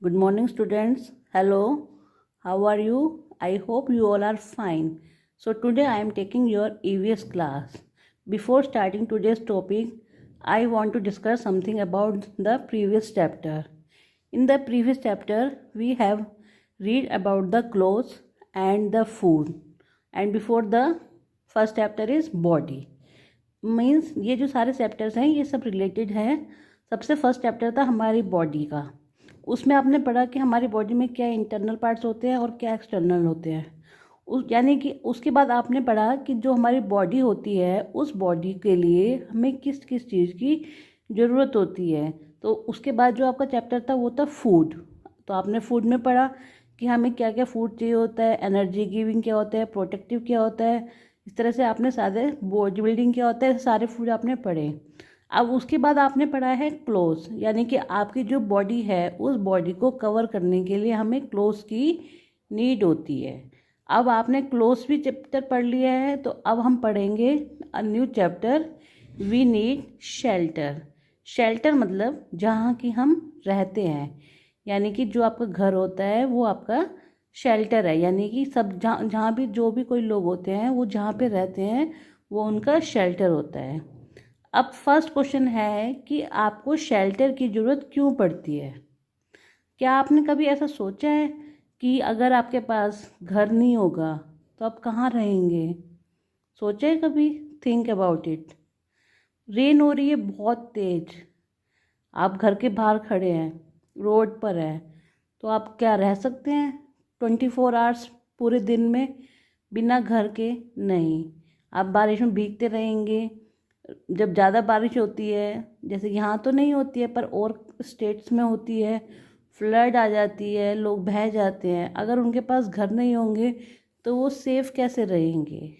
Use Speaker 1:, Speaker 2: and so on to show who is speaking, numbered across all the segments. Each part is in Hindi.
Speaker 1: Good morning, students. Hello, how are you? I hope you all are fine. So, today I am taking your EVS class. Before starting today's topic, I want to discuss something about the previous chapter. In the previous chapter, we have read about the clothes and the food, and before the first chapter is body. Means ये जो सारे चैप्टर्स हैं ये सब रिलेटेड है। सबसे फर्स्ट चैप्टर था हमारी बॉडी का। उसमें आपने पढ़ा कि हमारी बॉडी में क्या इंटरनल पार्ट्स होते हैं और क्या एक्सटर्नल होते हैं। उस यानी कि उसके बाद आपने पढ़ा कि जो हमारी बॉडी होती है उस बॉडी के लिए हमें किस किस चीज़ की ज़रूरत होती है। तो उसके बाद जो आपका चैप्टर था वो था फूड। तो आपने फूड में पढ़ा कि हमें क्या क्या फूड चाहिए होता है, एनर्जी गिविंग क्या होता है, प्रोटेक्टिव क्या होता है। इस तरह से आपने सारे बॉडी बिल्डिंग क्या होता है सारे फूड आपने पढ़े। अब उसके बाद आपने पढ़ा है क्लोथ्स, यानी कि आपकी जो बॉडी है उस बॉडी को कवर करने के लिए हमें क्लोथ्स की नीड होती है। अब आपने क्लोथ्स भी चैप्टर पढ़ लिया है, तो अब हम पढ़ेंगे a new chapter, we need shelter. Shelter मतलब जहाँ की हम रहते हैं, यानी कि जो आपका घर होता है वो आपका शेल्टर है। यानी कि सब जहाँ जहाँ भी जो भी कोई लोग होते हैं वो जहाँ पे रहते हैं वो उनका शेल्टर होता है। अब फर्स्ट क्वेश्चन है कि आपको शेल्टर की ज़रूरत क्यों पड़ती है। क्या आपने कभी ऐसा सोचा है कि अगर आपके पास घर नहीं होगा तो आप कहाँ रहेंगे? सोचा है कभी? Think about it. रेन हो रही है बहुत तेज, आप घर के बाहर खड़े हैं, रोड पर हैं, तो आप क्या रह सकते हैं 24 आवर्स पूरे दिन में बिना घर के? नहीं। आप बारिश में भीगते रहेंगे। जब ज़्यादा बारिश होती है, जैसे यहाँ तो नहीं होती है पर और स्टेट्स में होती है, फ्लड आ जाती है, लोग बह जाते हैं। अगर उनके पास घर नहीं होंगे तो वो सेफ कैसे रहेंगे?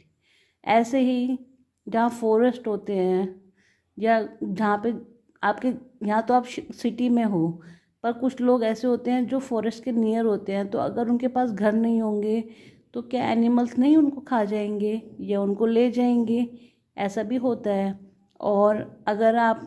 Speaker 1: ऐसे ही जहाँ फॉरेस्ट होते हैं या जहाँ पे आपके, यहाँ तो आप सिटी में हो, पर कुछ लोग ऐसे होते हैं जो फॉरेस्ट के नियर होते हैं, तो अगर उनके पास घर नहीं होंगे तो क्या एनिमल्स नहीं उनको खा जाएंगे या उनको ले जाएंगे? ऐसा भी होता है। और अगर आप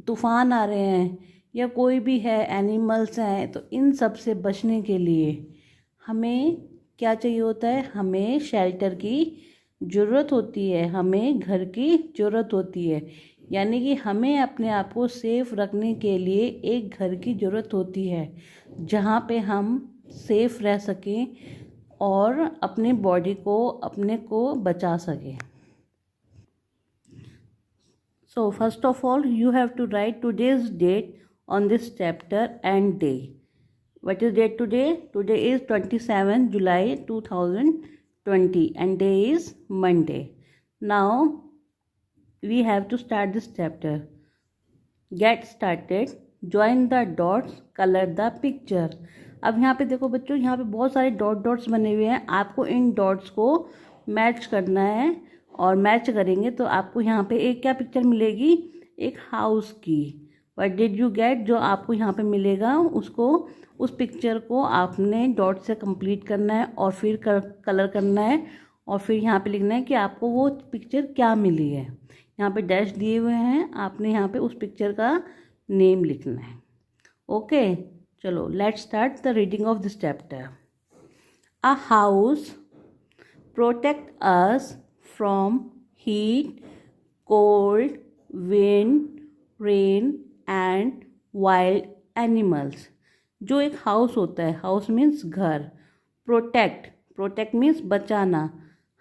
Speaker 1: तूफ़ान आ रहे हैं या कोई भी है, एनिमल्स हैं, तो इन सब से बचने के लिए हमें क्या चाहिए होता है? हमें शेल्टर की ज़रूरत होती है, हमें घर की ज़रूरत होती है। यानी कि हमें अपने आप को सेफ रखने के लिए एक घर की ज़रूरत होती है जहाँ पे हम सेफ रह सकें और अपनी बॉडी को, अपने को बचा सकें। So first of all, you have to write today's date on this chapter and day. What is date today? Today is 27 July 2020 and day is Monday. Now we have to start this chapter. Get started. Join the dots. Color the picture. अब यहाँ पे देखो बच्चों, यहाँ पे बहुत सारे डॉट्स बने हुए हैं। आपको इन डॉट्स को मैच करना है और मैच करेंगे तो आपको यहाँ पे एक क्या पिक्चर मिलेगी? एक हाउस की। What did you get? जो आपको यहाँ पे मिलेगा उसको, उस पिक्चर को आपने डॉट से कंप्लीट करना है और फिर कलर करना है और फिर यहाँ पे लिखना है कि आपको वो पिक्चर क्या मिली है। यहाँ पे डैश दिए हुए हैं, आपने यहाँ पे उस पिक्चर का नेम लिखना है। ओके, चलो let's start the reading of this chapter. A house protect us from heat, cold, wind, rain and wild animals। जो एक हाउस होता है, हाउस मीन्स घर। प्रोटेक्ट मीन्स बचाना।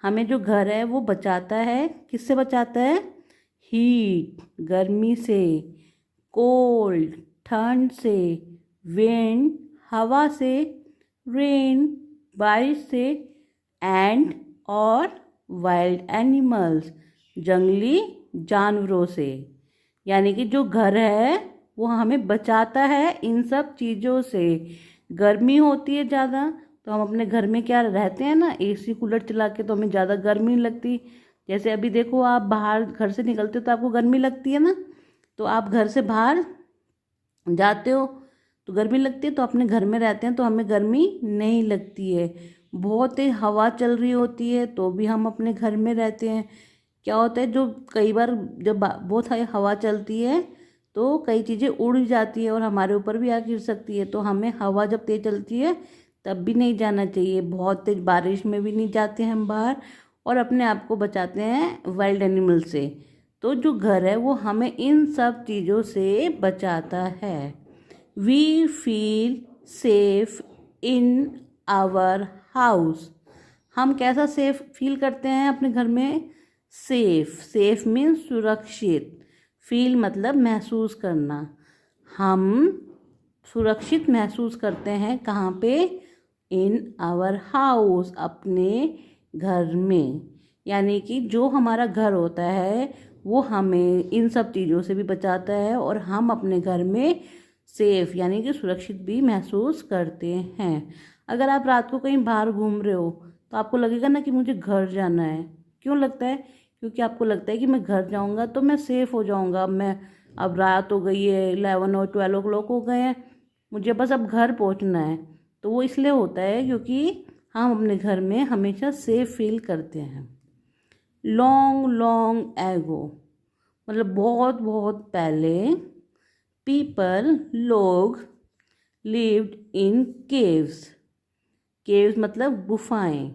Speaker 1: हमें जो घर है वो बचाता है। किससे बचाता है? हीट, गर्मी से, कोल्ड, ठंड से, विंड, हवा से, रेन, बारिश से, एंड और वाइल्ड एनिमल्स, जंगली जानवरों से। यानी कि जो घर है वो हमें बचाता है इन सब चीज़ों से। गर्मी होती है ज़्यादा तो हम अपने घर में क्या रहते हैं ना, एसी कूलर चला के, तो हमें ज़्यादा गर्मी नहीं लगती। जैसे अभी देखो, आप बाहर घर से निकलते हो तो आपको गर्मी लगती है ना, तो आप घर से बाहर जाते हो तो गर्मी लगती है, तो अपने घर में रहते हैं तो हमें गर्मी नहीं लगती है। बहुत तेज हवा चल रही होती है तो भी हम अपने घर में रहते हैं। क्या होता है, जो कई बार जब बहुत हवा चलती है तो कई चीज़ें उड़ जाती है और हमारे ऊपर भी आ गिर सकती है। तो हमें हवा जब तेज़ चलती है तब भी नहीं जाना चाहिए, बहुत तेज़ बारिश में भी नहीं जाते हैं हम बाहर, और अपने आप को बचाते हैं वाइल्ड एनिमल से। तो जो घर है वो हमें इन सब चीज़ों से बचाता है। We feel safe in our house. हम कैसा सेफ फील करते हैं अपने घर में? सेफ, सेफ मीन्स सुरक्षित, फील मतलब महसूस करना। हम सुरक्षित महसूस करते हैं कहाँ पे? इन आवर हाउस, अपने घर में। यानी कि जो हमारा घर होता है वो हमें इन सब चीज़ों से भी बचाता है और हम अपने घर में सेफ यानी कि सुरक्षित भी महसूस करते हैं। अगर आप रात को कहीं बाहर घूम रहे हो तो आपको लगेगा ना कि मुझे घर जाना है। क्यों लगता है? क्योंकि आपको लगता है कि मैं घर जाऊंगा तो मैं सेफ़ हो जाऊंगा। अब रात हो गई है, 11 और 12 o'clock हो गए हैं, मुझे बस अब घर पहुंचना है। तो वो इसलिए होता है क्योंकि हम अपने घर में हमेशा सेफ फील करते हैं। लॉन्ग लॉन्ग एगो मतलब बहुत बहुत पहले, लोग लिव्ड इन केव्स। केव्स मतलब गुफाएं,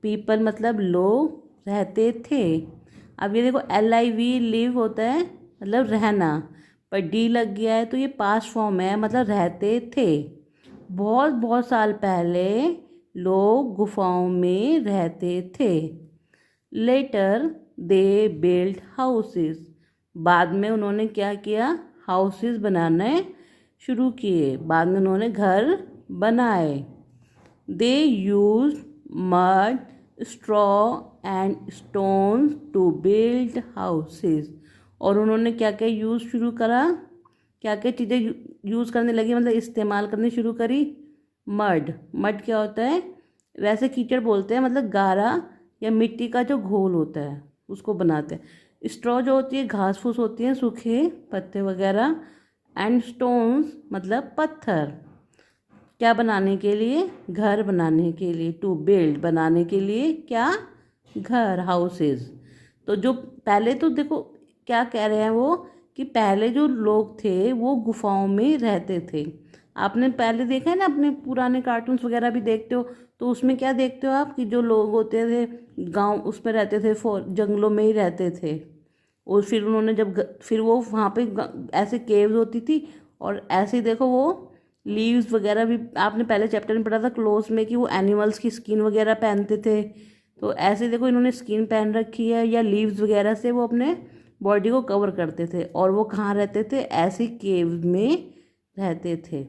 Speaker 1: पीपल मतलब लोग रहते थे। अब ये देखो LIV लिव होता है मतलब रहना, पर डी लग गया है तो ये पास्ट फॉर्म है, मतलब रहते थे। बहुत बहुत साल पहले लोग गुफाओं में रहते थे। Later they build houses. बाद में उन्होंने क्या किया? हाउसेस बनाने शुरू किए, बाद में उन्होंने घर बनाए। They use mud, straw and stones to build houses. और उन्होंने क्या क्या यूज़ शुरू करा? क्या क्या चीज़ें यूज़ करने लगी, मतलब इस्तेमाल करनी शुरू करी? मड, मड क्या होता है? वैसे कीचड़ बोलते हैं, मतलब गारा या मिट्टी का जो घोल होता है उसको बनाते हैं। स्ट्रॉ जो होती है घास फूस होती है, सूखे पत्ते वगैरह। एंड स्टोन्स मतलब पत्थर, क्या बनाने के लिए? घर बनाने के लिए। टू बिल्ड बनाने के लिए, क्या? घर, हाउसेस। तो जो पहले तो देखो क्या कह रहे हैं वो, कि पहले जो लोग थे वो गुफाओं में रहते थे। आपने पहले देखा है ना, अपने पुराने कार्टून्स वगैरह भी देखते हो तो उसमें क्या देखते हो आप, कि जो लोग होते थे गांव उसमें रहते थे, जंगलों में ही रहते थे। और फिर उन्होंने फिर वो वहाँ पे ऐसे केव्स होती थी, और ऐसे ही देखो वो लीव्स वगैरह भी आपने पहले चैप्टर में पढ़ा था क्लोज में, कि वो एनिमल्स की स्किन वगैरह पहनते थे। तो ऐसे देखो इन्होंने स्किन पहन रखी है, या लीव्स वगैरह से वो अपने बॉडी को कवर करते थे। और वो कहाँ रहते थे? ऐसे केव में रहते थे।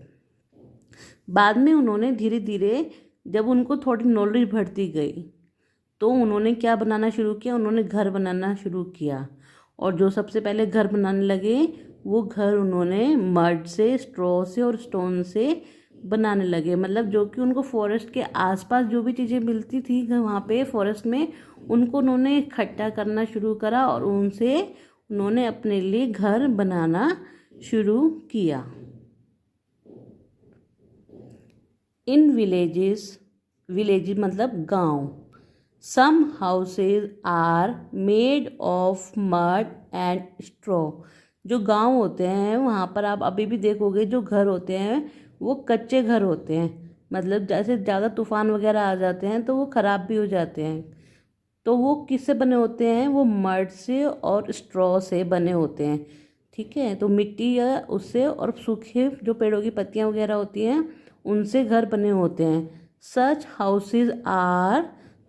Speaker 1: बाद में उन्होंने धीरे धीरे, जब उनको थोड़ी नॉलेज बढ़ती गई तो उन्होंने क्या बनाना शुरू किया? उन्होंने घर बनाना शुरू किया। और जो सबसे पहले घर बनाने लगे वो घर उन्होंने मड से, स्ट्रॉ से और स्टोन से बनाने लगे। मतलब जो कि उनको फॉरेस्ट के आसपास जो भी चीज़ें मिलती थी वहाँ पे फॉरेस्ट में, उनको उन्होंने इकट्ठा करना शुरू करा और उनसे उन्होंने अपने लिए घर बनाना शुरू किया। इन विलेजेस, विलेज मतलब गांव, some houses are made of mud and straw. जो गांव होते हैं वहाँ पर आप अभी भी देखोगे जो घर होते हैं वो कच्चे घर होते हैं। मतलब जैसे ज़्यादा तूफान वगैरह आ जाते हैं तो वो ख़राब भी हो जाते हैं। तो वो किससे बने होते हैं? वो मड से और स्ट्रॉ से बने होते हैं। ठीक है, तो मिट्टी या उससे और सूखे जो पेड़ों की पत्तियाँ वगैरह होती हैं उनसे घर बने होते हैं। सच हाउसेज आर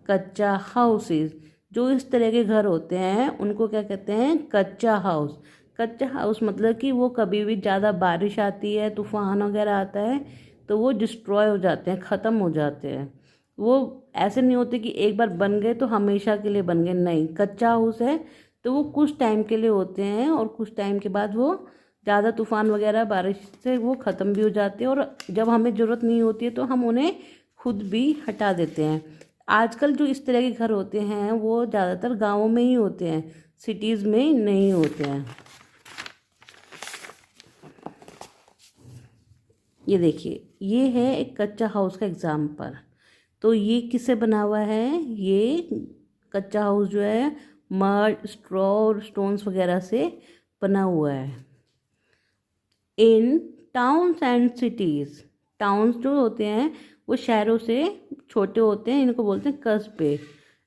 Speaker 1: कच्चा हाउसेज। जो इस तरह के घर होते हैं उनको क्या कहते हैं? कच्चा हाउस। कच्चा हाउस मतलब कि वो कभी भी ज़्यादा बारिश आती है, तूफान वगैरह आता है तो वो डिस्ट्रॉय हो जाते हैं, ख़त्म हो जाते हैं। वो ऐसे नहीं होते कि एक बार बन गए तो हमेशा के लिए बन गए, नहीं। कच्चा हाउस है तो वो कुछ टाइम के लिए होते हैं और कुछ टाइम के बाद वो ज़्यादा तूफान वगैरह बारिश से वो ख़त्म भी हो जाते हैं, और जब हमें ज़रूरत नहीं होती है तो हम उन्हें खुद भी हटा देते हैं। आजकल जो इस तरह के घर होते हैं वो ज़्यादातर गाँवों में ही होते हैं, सिटीज़ में नहीं होते हैं। ये देखिए, ये है एक कच्चा हाउस का एग्जाम्पल। तो ये किससे बना हुआ है? ये कच्चा हाउस जो है मड, स्ट्रॉ और स्टोन्स वगैरह से बना हुआ है। इन टाउन्स एंड सिटीज़। टाउन्स जो होते हैं वो शहरों से छोटे होते हैं, इनको बोलते हैं कस्बे।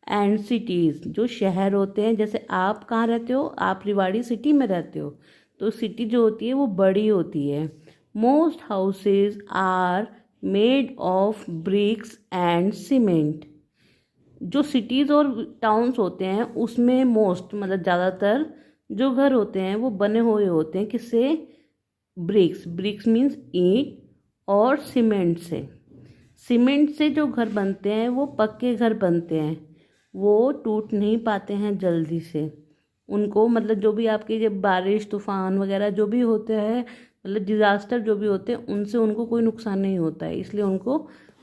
Speaker 1: एंड सिटीज़ जो शहर होते हैं, जैसे आप कहाँ रहते हो, आप रेवाड़ी सिटी में रहते हो, तो सिटी जो होती है वो बड़ी होती है। Most houses are made of bricks and cement. जो सिटीज़ और टाउन्स होते हैं उसमें मोस्ट मतलब ज़्यादातर जो घर होते हैं वो बने हुए होते हैं किससे, ब्रिक्स। ब्रिक्स मीन्स ईंट, और सीमेंट से। सीमेंट से जो घर बनते हैं वो पक्के घर बनते हैं, वो टूट नहीं पाते हैं जल्दी से। उनको मतलब जो भी आपकी जब बारिश तूफान वगैरह जो भी होते हैं, मतलब डिज़ास्टर जो भी होते हैं, उनसे उनको कोई नुकसान नहीं होता है, इसलिए उनको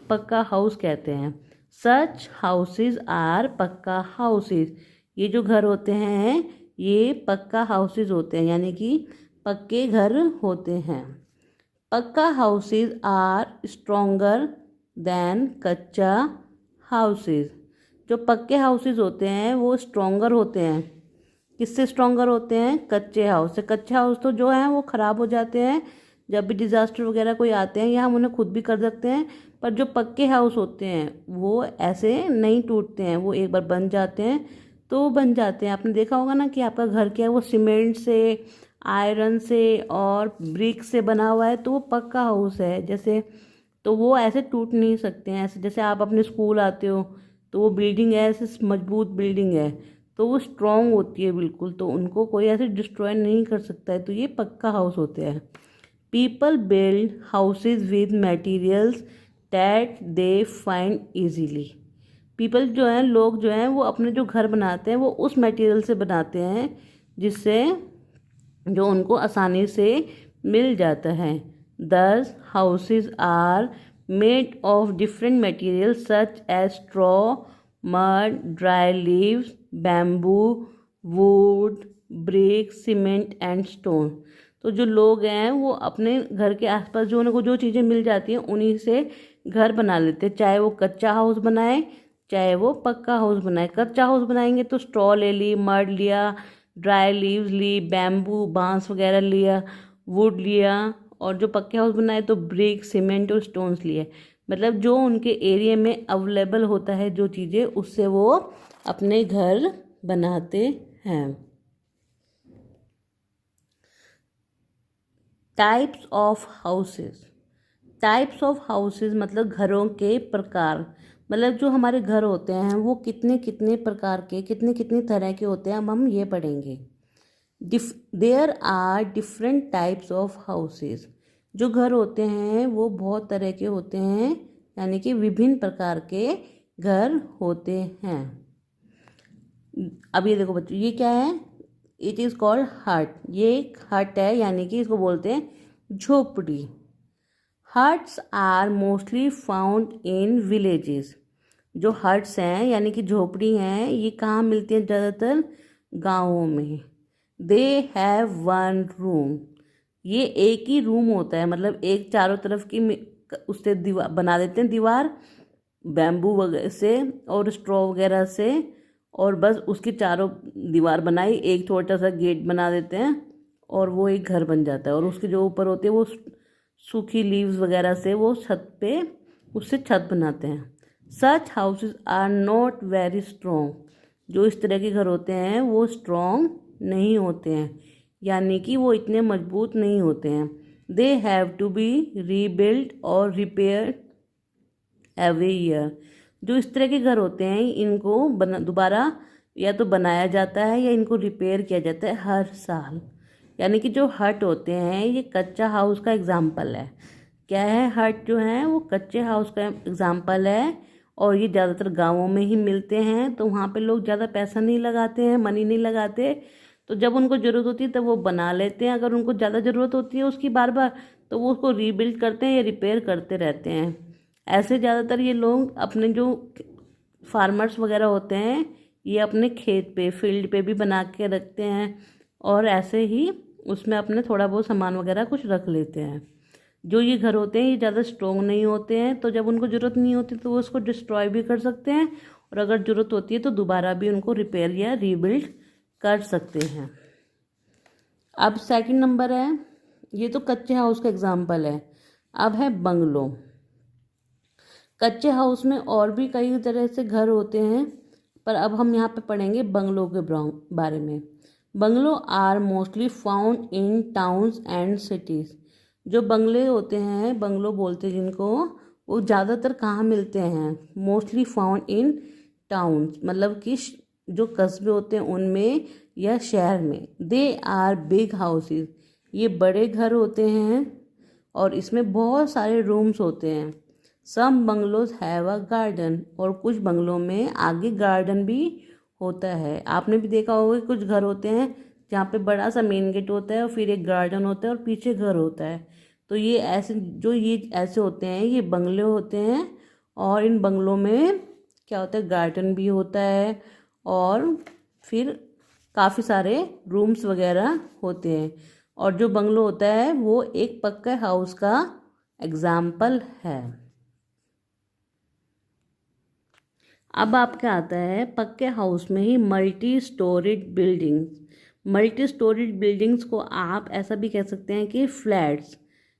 Speaker 1: पक्का हाउस कहते हैं। सच हाउसेज आर पक्का हाउसेज। ये जो घर होते हैं ये पक्का हाउसेज होते हैं, यानी कि पक्के घर होते हैं। पक्का हाउसेज आर स्ट्रोंगर देन कच्चा हाउसेज। जो पक्के हाउसेज होते हैं वो स्ट्रोंगर होते हैं। किससे स्ट्रोंगर होते हैं, कच्चे हाउस से। कच्चे हाउस तो जो हैं वो ख़राब हो जाते हैं जब भी डिज़ास्टर वगैरह कोई आते हैं, या हम उन्हें खुद भी कर सकते हैं। पर जो पक्के हाउस होते हैं वो ऐसे नहीं टूटते हैं, वो एक बार बन जाते हैं तो वो बन जाते हैं। आपने देखा होगा ना कि आपका घर क्या है, वो सीमेंट से, आयरन से और ब्रिक से बना हुआ है, तो वो पक्का हाउस है। जैसे तो वो ऐसे टूट नहीं सकते हैं। ऐसे जैसे आप अपने स्कूल आते हो तो वो बिल्डिंग है, ऐसे मजबूत बिल्डिंग है, तो वो स्ट्रॉन्ग होती है बिल्कुल, तो उनको कोई ऐसे डिस्ट्रॉय नहीं कर सकता है, तो ये पक्का हाउस होते हैं। People build houses with materials that they find easily. People जो हैं, लोग जो हैं, वो अपने जो घर बनाते हैं वो उस मटेरियल से बनाते हैं जिससे जो उनको आसानी से मिल जाता है। These houses are made of different material such as straw, mud, dry leaves, bamboo, wood, brick, cement and stone. तो जो लोग हैं वो अपने घर के आसपास जो उनको जो चीज़ें मिल जाती हैं उन्हीं से घर बना लेते हैं, चाहे वो कच्चा हाउस बनाए चाहे वो पक्का हाउस बनाए। कच्चा हाउस बनाएंगे तो स्ट्रॉ ले ली, मड लिया, ड्राई लीव्स ली, बैम्बू बांस वगैरह लिया, वुड लिया, और जो पक्के हाउस बनाए तो ब्रिक, सीमेंट और स्टोन्स लिए। मतलब जो उनके एरिया में अवेलेबल होता है जो चीज़ें, उससे वो अपने घर बनाते हैं। Types of houses. Types of houses मतलब घरों के प्रकार। मतलब जो हमारे घर होते हैं वो कितने कितने प्रकार के, कितने कितने तरह के होते हैं, अब हम ये पढ़ेंगे। There are different types of houses. जो घर होते हैं वो बहुत तरह के होते हैं, यानी कि विभिन्न प्रकार के घर होते हैं। अब ये देखो बच्चों, ये क्या है, इट इज़ कॉल्ड हट। ये एक हट है, यानी कि इसको बोलते हैं झोपड़ी। Huts are mostly found in villages. जो हट्स हैं यानी कि झोपड़ी हैं, ये कहाँ मिलती हैं, ज़्यादातर गाँवों में। They have one room. ये एक ही रूम होता है, मतलब एक चारों तरफ की उससे दीवार बना देते हैं, दीवार बैम्बू वगैरह से और स्ट्रॉ वगैरह से, और बस उसकी चारों दीवार बनाई, एक छोटा सा गेट बना देते हैं और वो एक घर बन जाता है। और उसके जो ऊपर होते हैं वो सूखी लीव्स वगैरह से वो छत पे उससे छत बनाते हैं। Such houses are not very strong. जो इस तरह के घर होते हैं वो स्ट्रॉन्ग नहीं होते हैं, यानी कि वो इतने मजबूत नहीं होते हैं। They have to be rebuild और रिपेयर एवरी ईयर। जो इस तरह के घर होते हैं इनको दोबारा या तो बनाया जाता है या इनको रिपेयर किया जाता है हर साल। यानी कि जो हट होते हैं ये कच्चा हाउस का एग्जाम्पल है। क्या है, हट जो है वो कच्चे हाउस का एग्जाम्पल है, और ये ज़्यादातर गाँवों में ही मिलते हैं। तो वहाँ पे लोग ज़्यादा पैसा नहीं लगाते हैं, मनी नहीं लगाते, तो जब उनको ज़रूरत होती है तब वो बना लेते हैं। अगर उनको ज़्यादा ज़रूरत होती है उसकी बार बार, तो वो उसको रीबिल्ड करते हैं या रिपेयर करते रहते हैं। ऐसे ज़्यादातर ये लोग अपने जो फार्मर्स वगैरह होते हैं ये अपने खेत पे, फील्ड पे भी बना के रखते हैं, और ऐसे ही उसमें अपने थोड़ा बहुत सामान वगैरह कुछ रख लेते हैं। जो ये घर होते हैं ये ज़्यादा स्ट्रॉन्ग नहीं होते हैं, तो जब उनको ज़रूरत नहीं होती तो वो उसको डिस्ट्रॉय भी कर सकते हैं, और अगर ज़रूरत होती है तो दोबारा भी उनको रिपेयर या रीबिल्ड कर सकते हैं। अब सेकंड नंबर है ये तो कच्चे हाउस का एग्जाम्पल है। अब है बंगलो। कच्चे हाउस में और भी कई तरह से घर होते हैं, पर अब हम यहाँ पे पढ़ेंगे बंगलो के बारे में। Bungalow are mostly found in towns and cities. जो बंगले होते हैं, बंगलो बोलते हैं जिनको, वो ज़्यादातर कहाँ मिलते हैं? मोस्टली फाउंड इन टाउन्स, मतलब कि जो कस्बे होते हैं उनमें या शहर में। दे आर बिग हाउसेस, ये बड़े घर होते हैं और इसमें बहुत सारे रूम्स होते हैं। सम बंगलोज हैव अ गार्डन, और कुछ बंगलों में आगे गार्डन भी होता है। आपने भी देखा होगा कुछ घर होते हैं जहाँ पे बड़ा सा मेन गेट होता है और फिर एक गार्डन होता है और पीछे घर होता है। तो ये ऐसे होते हैं, ये बंगले होते हैं। और इन बंगलों में क्या होता है? गार्डन भी होता है और फिर काफ़ी सारे रूम्स वगैरह होते हैं। और जो बंगलो होता है वो एक पक्का हाउस का एग्जाम्पल है। अब आपका आता है पक्के हाउस में ही multi storied buildings. Multi storied buildings को आप ऐसा भी कह सकते हैं कि फ्लैट्स,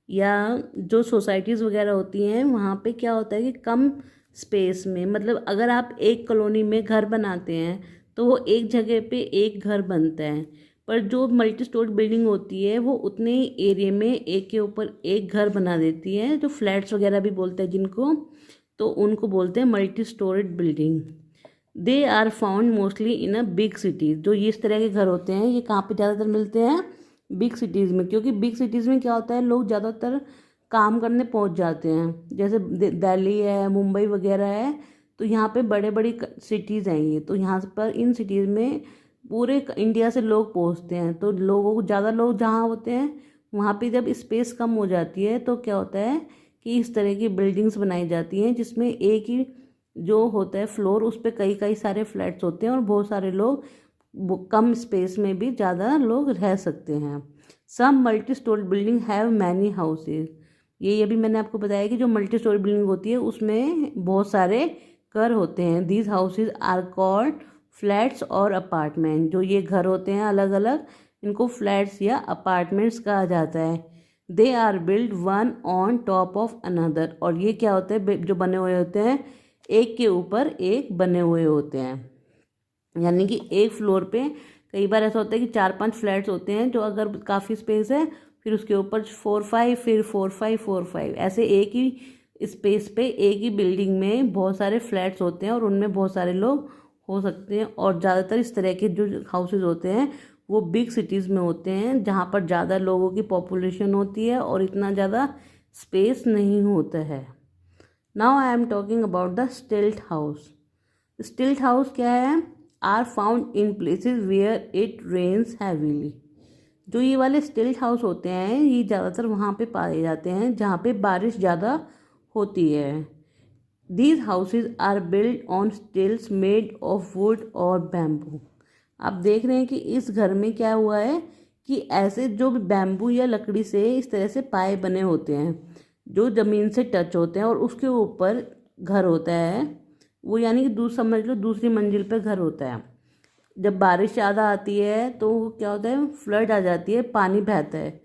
Speaker 1: या जो सोसाइटीज़ वगैरह होती हैं वहाँ पे क्या होता है कि कम स्पेस में, मतलब अगर आप एक कॉलोनी में घर बनाते हैं तो वो एक जगह पे एक घर बनता है। पर जो मल्टी स्टोरी बिल्डिंग होती है वो उतने ही एरिया में एक के ऊपर एक घर बना देती है, जो फ्लैट्स वगैरह भी बोलते हैं जिनको, तो उनको बोलते हैं multi storeyed building. They are found mostly in a big cities. जो ये इस तरह के घर होते हैं ये कहाँ पे ज़्यादातर मिलते हैं? बिग सिटीज़ में, क्योंकि बिग सिटीज़ में क्या होता है, लोग ज़्यादातर काम करने पहुँच जाते हैं। जैसे दिल्ली है, मुंबई वगैरह है, तो यहाँ पे बड़े बड़ी सिटीज़ हैं ये, तो यहाँ पर इन सिटीज़ में पूरे इंडिया से लोग पहुँचते हैं। तो लोगों को ज़्यादा लोग जहाँ होते हैं वहाँ पे जब स्पेस कम हो जाती है तो क्या होता है कि इस तरह की बिल्डिंग्स बनाई जाती हैं जिसमें एक ही जो होता है फ्लोर, उस पर कई कई सारे फ्लैट्स होते हैं और बहुत सारे लोग कम स्पेस में भी ज़्यादा लोग रह सकते हैं। Some multi storey building have many houses. ये भी मैंने आपको बताया कि जो मल्टी स्टोरी बिल्डिंग होती है उसमें बहुत सारे घर होते हैं। These houses are called flats और अपार्टमेंट। जो ये घर होते हैं अलग अलग, इनको फ्लैट्स या अपार्टमेंट्स कहा जाता है। They are build one on top of another. और ये क्या होते हैं, जो बने हुए होते हैं एक के ऊपर एक बने हुए होते हैं, यानी कि एक फ्लोर पे कई बार ऐसा होता है कि 4-5 फ्लैट्स होते हैं, जो अगर काफ़ी स्पेस है फिर उसके ऊपर 4-5, फिर 4-5, 4-5, ऐसे एक ही स्पेस पे एक ही बिल्डिंग में बहुत सारे फ्लैट्स होते हैं और उनमें बहुत सारे लोग हो सकते हैं। और ज़्यादातर इस तरह के जो हाउसेज होते हैं वो बिग सिटीज़ में होते हैं, जहाँ पर ज़्यादा लोगों की पॉपुलेशन होती है और इतना ज़्यादा स्पेस नहीं होता है। Now I am talking about the stilt house. Stilt house क्या है? Are found in places where it rains heavily. जो ये वाले स्टिल्ट हाउस होते हैं ये ज़्यादातर वहाँ पे पाए जाते हैं जहाँ पे बारिश ज़्यादा होती है। These houses are build on stilts made of wood और बैम्बू। आप देख रहे हैं कि इस घर में क्या हुआ है कि ऐसे जो बैम्बू या लकड़ी से इस तरह से पाए बने होते हैं जो ज़मीन से टच होते हैं और उसके ऊपर घर होता है वो, यानी कि समझ लो दूसरी मंजिल पे घर होता है। जब बारिश ज़्यादा आती है तो क्या होता है, फ्लड आ जाती है, पानी बहता है,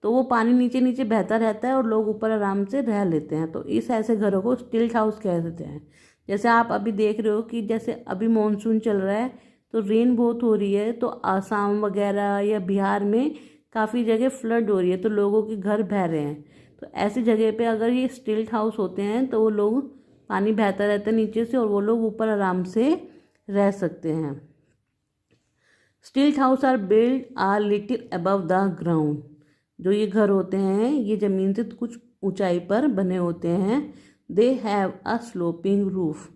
Speaker 1: तो वो पानी नीचे नीचे बहता रहता है और लोग ऊपर आराम से रह लेते हैं। तो इस ऐसे घरों को स्टिल्ट हाउस कह देते हैं। जैसे आप अभी देख रहे हो कि जैसे अभी मानसून चल रहा है तो रेन बहुत हो रही है, तो आसाम वगैरह या बिहार में काफ़ी जगह फ्लड हो रही है, तो लोगों के घर बह रहे हैं। तो ऐसी जगह पे अगर ये स्टिल्ट हाउस होते हैं तो वो लोग, पानी बहता रहता है नीचे से और वो लोग ऊपर आराम से रह सकते हैं। Stilt house are build are little above the ground. जो ये घर होते हैं ये ज़मीन से कुछ ऊंचाई पर बने होते हैं। They have a sloping roof.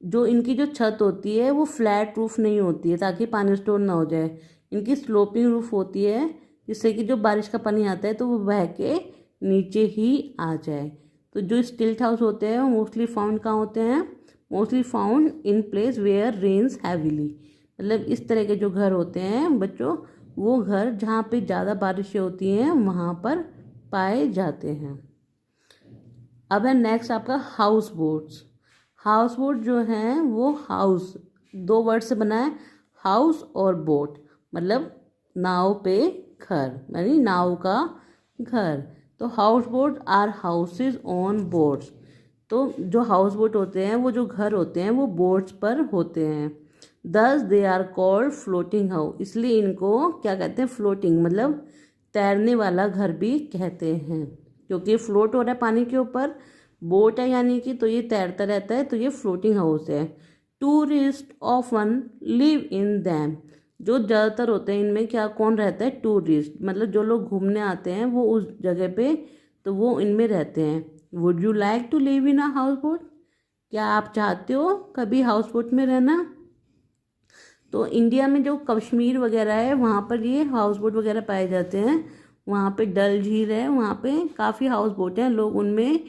Speaker 1: जो इनकी जो छत होती है वो फ्लैट रूफ नहीं होती है ताकि पानी स्टोर ना हो जाए। इनकी स्लोपिंग रूफ होती है जिससे कि जो बारिश का पानी आता है तो वो बह के नीचे ही आ जाए। तो जो स्टिल्ट हाउस होते हैं वो मोस्टली फाउंड कहाँ होते हैं? Mostly found in place where rains heavily. मतलब इस तरह के जो घर होते हैं बच्चों, वो घर जहाँ पे ज़्यादा बारिशें होती हैं वहाँ पर पाए जाते हैं। अब है नेक्स्ट आपका हाउस बोट्स। हाउस बोट जो हैं वो हाउस 2 वर्ड से बना है, हाउस और बोट, मतलब नाव पे घर, यानी नाव का घर। तो house boat are houses on boats. तो जो हाउस बोट होते हैं, वो जो घर होते हैं, वो बोट्स पर होते हैं। Thus they are called floating house. इसलिए इनको क्या कहते हैं? फ्लोटिंग, मतलब तैरने वाला घर भी कहते हैं, क्योंकि फ्लोट हो रहा है पानी के ऊपर, बोट है यानी कि, तो ये तैरता रहता है, तो ये फ्लोटिंग हाउस है। Tourist often live in them. जो ज़्यादातर होते हैं इनमें क्या, कौन रहता है? टूरिस्ट, मतलब जो लोग घूमने आते हैं वो उस जगह पे, तो वो इनमें रहते हैं। Would you like to live in a house boat? क्या आप चाहते हो कभी हाउस बोट में रहना? तो इंडिया में जो कश्मीर वगैरह है वहाँ पर ये हाउस बोट वगैरह पाए जाते हैं। वहाँ पे डल झील है, वहाँ पे काफ़ी हाउस बोट हैं, लोग उनमें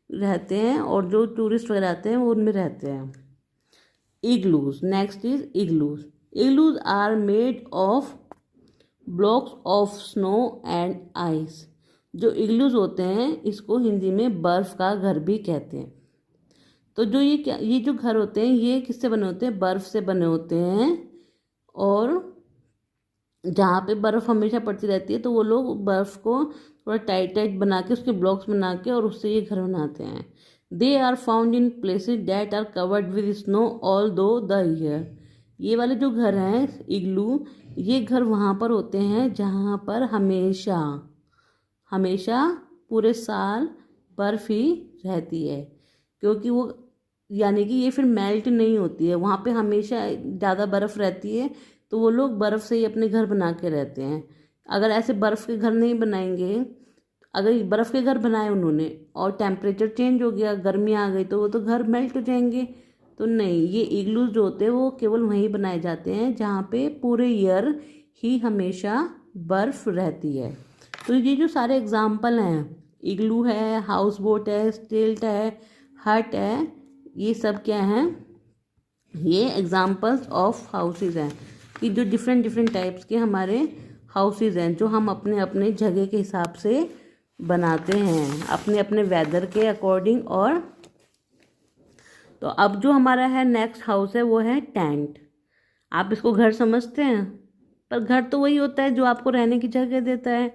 Speaker 1: रहते हैं, और जो टूरिस्ट वगैरह आते हैं वो उनमें रहते हैं। Igloos, next is igloos. Igloos are made of blocks of snow and ice. जो इग्लूज होते हैं इसको हिंदी में बर्फ़ का घर भी कहते हैं। तो जो ये जो घर होते हैं ये किससे बने होते हैं? बर्फ़ से बने होते हैं। और जहाँ पे बर्फ़ हमेशा पड़ती रहती है तो वो लोग बर्फ़ को थोड़ा टाइट टाइट बना के, उसके ब्लॉक्स बना के, और उससे ये घर बनाते हैं। They are found in places that are covered with snow all through the year. ये वाले जो घर हैं इग्लू, ये घर वहाँ पर होते हैं जहाँ पर हमेशा हमेशा पूरे साल बर्फ़ ही रहती है, क्योंकि वो यानी कि ये फिर मेल्ट नहीं होती है, वहाँ पे हमेशा ज़्यादा बर्फ़ रहती है, तो वो लोग बर्फ़ से ही अपने घर बना के रहते हैं। अगर ऐसे बर्फ़ के घर नहीं बनाएंगे, अगर बर्फ़ के घर बनाए उन्होंने और टेम्परेचर चेंज हो गया, गर्मी आ गई, तो वो तो घर मेल्ट हो जाएंगे। तो नहीं, ये इग्लूज जो होते हैं वो केवल वहीं बनाए जाते हैं जहाँ पे पूरे ईयर ही हमेशा बर्फ़ रहती है। तो ये जो सारे एग्जाम्पल हैं, इग्लू है, हाउस बोट है, स्टिल्ट है, हट है, ये सब क्या हैं? ये एग्जाम्पल्स ऑफ हाउसेज हैं कि जो डिफरेंट डिफरेंट टाइप्स के हमारे हाउसेज हैं, जो हम अपने अपने जगह के हिसाब से बनाते हैं, अपने अपने वेदर के अकॉर्डिंग। और तो अब जो हमारा है नेक्स्ट हाउस है वो है टेंट। आप इसको घर समझते हैं, पर घर तो वही होता है जो आपको रहने की जगह देता है।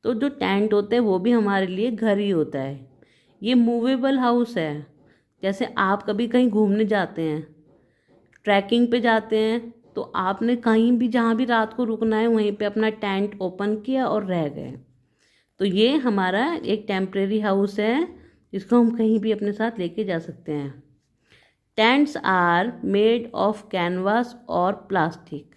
Speaker 1: तो जो टेंट होता है वो भी हमारे लिए घर ही होता है। ये मूवेबल हाउस है। जैसे आप कभी कहीं घूमने जाते हैं, ट्रैकिंग पे जाते हैं, तो आपने कहीं भी जहाँ भी रात को रुकना है वहीं पे अपना टेंट ओपन किया और रह गए। तो ये हमारा एक टेम्परेरी हाउस है जिसको हम कहीं भी अपने साथ लेके जा सकते हैं। Tents are made of canvas और प्लास्टिक।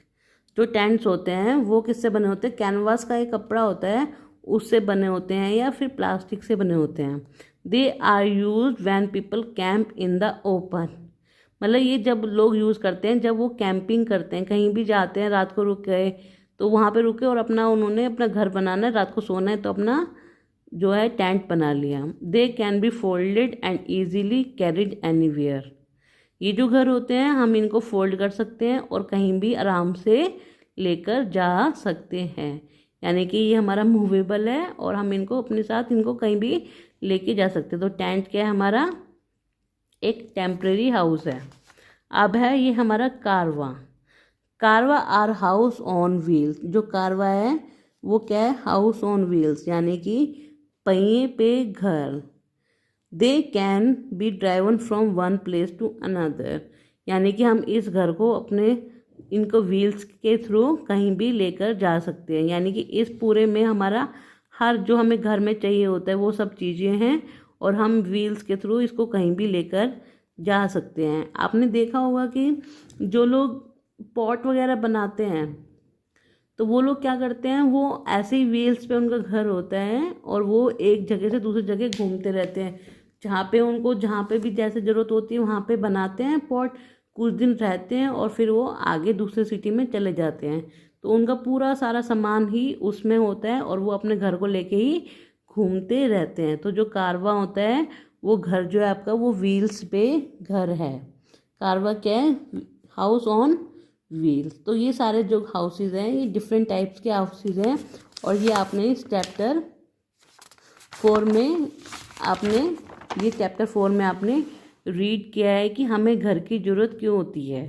Speaker 1: जो टेंट्स होते हैं वो किससे बने होते हैं? कैनवास का एक कपड़ा होता है उससे बने होते हैं, या फिर प्लास्टिक से बने होते हैं। They are use when people camp in the open. मतलब ये जब लोग यूज़ करते हैं, जब वो कैंपिंग करते हैं, कहीं भी जाते हैं, रात को रुक गए तो वहाँ पे रुके और अपना उन्होंने अपना घर बनाना है, रात को सोना है, तो अपना जो है टेंट बना लिया। दे can B folded and easily carried anywhere. ये जो घर होते हैं हम इनको फोल्ड कर सकते हैं और कहीं भी आराम से लेकर जा सकते हैं, यानी कि ये हमारा मूवेबल है और हम इनको अपने साथ इनको कहीं भी लेके जा सकते हैं। तो टेंट क्या है? हमारा एक टेम्परेरी हाउस है। अब है ये हमारा कारवा। कारवा आर हाउस ऑन व्हील्स। जो कारवा है वो क्या है? हाउस ऑन व्हील्स, यानी कि पहिए पे घर। They can be driven from one place to another, यानी कि हम इस घर को अपने इनको व्हील्स के थ्रू कहीं भी लेकर जा सकते हैं। यानी कि इस पूरे में हमारा हर जो हमें घर में चाहिए होता है वो सब चीज़ें हैं और हम व्हील्स के थ्रू इसको कहीं भी लेकर जा सकते हैं। आपने देखा होगा कि जो लोग पॉट वगैरह बनाते हैं तो वो लोग क्या करते हैं, वो ऐसे ही व्हील्स पे उनका घर होता है और वो एक जगह से दूसरी जगह घूमते रहते हैं। जहाँ पे भी जैसे ज़रूरत होती है वहाँ पे बनाते हैं पॉट, कुछ दिन रहते हैं और फिर वो आगे दूसरे सिटी में चले जाते हैं। तो उनका पूरा सारा सामान ही उसमें होता है और वो अपने घर को लेके ही घूमते रहते हैं। तो जो कारवा होता है वो घर जो है आपका वो व्हील्स पे घर है। कारवा क्या है? House on wheels. तो ये सारे जो हाउसेज हैं ये डिफरेंट टाइप्स के हाउसेज हैं और ये आपने इस चैप्टर 4 में आपने रीड किया है कि हमें घर की ज़रूरत क्यों होती है।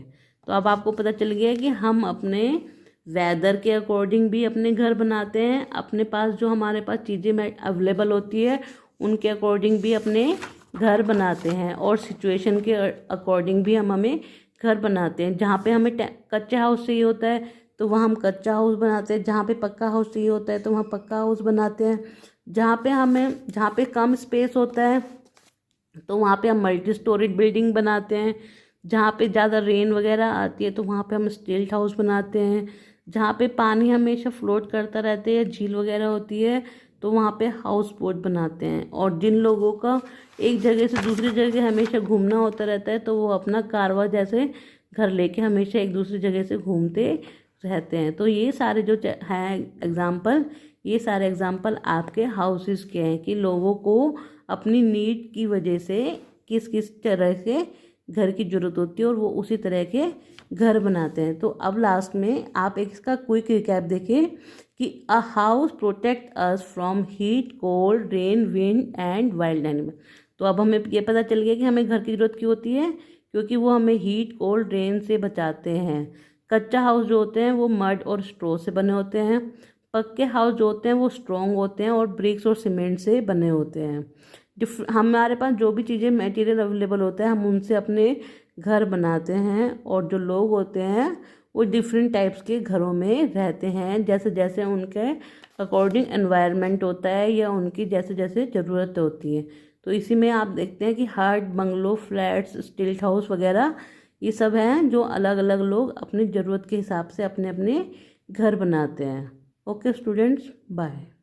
Speaker 1: तो अब आपको पता चल गया है कि हम अपने वेदर के अकॉर्डिंग भी अपने घर बनाते हैं, अपने पास जो हमारे पास चीज़ें अवेलेबल होती है उनके अकॉर्डिंग भी अपने घर बनाते हैं, और सिचुएशन के अकॉर्डिंग भी हम हमें घर बनाते हैं। जहाँ पे हमें कच्चा हाउस चाहिए होता है तो वहाँ हम कच्चा हाउस बनाते हैं, जहाँ पे पक्का हाउस चाहिए होता है तो वहाँ पक्का हाउस बनाते हैं, जहाँ पे कम स्पेस होता है तो वहाँ पे हम मल्टी स्टोरेज बिल्डिंग बनाते हैं, जहाँ पे ज़्यादा रेन वगैरह आती है तो वहाँ पे हम स्टिल्ट हाउस बनाते हैं, जहाँ पे पानी हमेशा फ्लोट करता रहता है, झील वगैरह होती है तो वहाँ पे हाउस बोट बनाते हैं। और जिन लोगों का एक जगह से दूसरी जगह हमेशा घूमना होता रहता है तो वो अपना कारवा जैसे घर लेके हमेशा एक दूसरी जगह से घूमते रहते हैं। तो ये सारे जो हैं एग्जाम्पल, ये सारे एग्जाम्पल आपके हाउसेस के हैं कि लोगों को अपनी नीड की वजह से किस किस तरह से घर की ज़रूरत होती है और वो उसी तरह के घर बनाते हैं। तो अब लास्ट में आप एक इसका क्विक रिकैप देखें कि a house protect us from heat, cold, rain, wind and wild animal. तो अब हमें ये पता चल गया कि हमें घर की ज़रूरत क्यों होती है, क्योंकि वो हमें हीट, कोल्ड, रेन से बचाते हैं। कच्चा हाउस जो होते हैं वो मड और स्ट्रॉ से बने होते हैं, पक्के हाउस जो होते हैं वो स्ट्रॉन्ग होते हैं और ब्रिक्स और सीमेंट से बने होते हैं। हमारे पास जो भी चीज़ें मटेरियल अवेलेबल होता है हम उनसे अपने घर बनाते हैं, और जो लोग होते हैं वो डिफरेंट टाइप्स के घरों में रहते हैं, जैसे जैसे उनके अकॉर्डिंग एनवायरनमेंट होता है या उनकी जैसे जैसे ज़रूरत होती है। तो इसी में आप देखते हैं कि हट, बंगलो, फ्लैट्स, स्टिल्ट हाउस वगैरह ये सब हैं जो अलग अलग लोग अपनी ज़रूरत के हिसाब से अपने अपने घर बनाते हैं। Okay students, bye.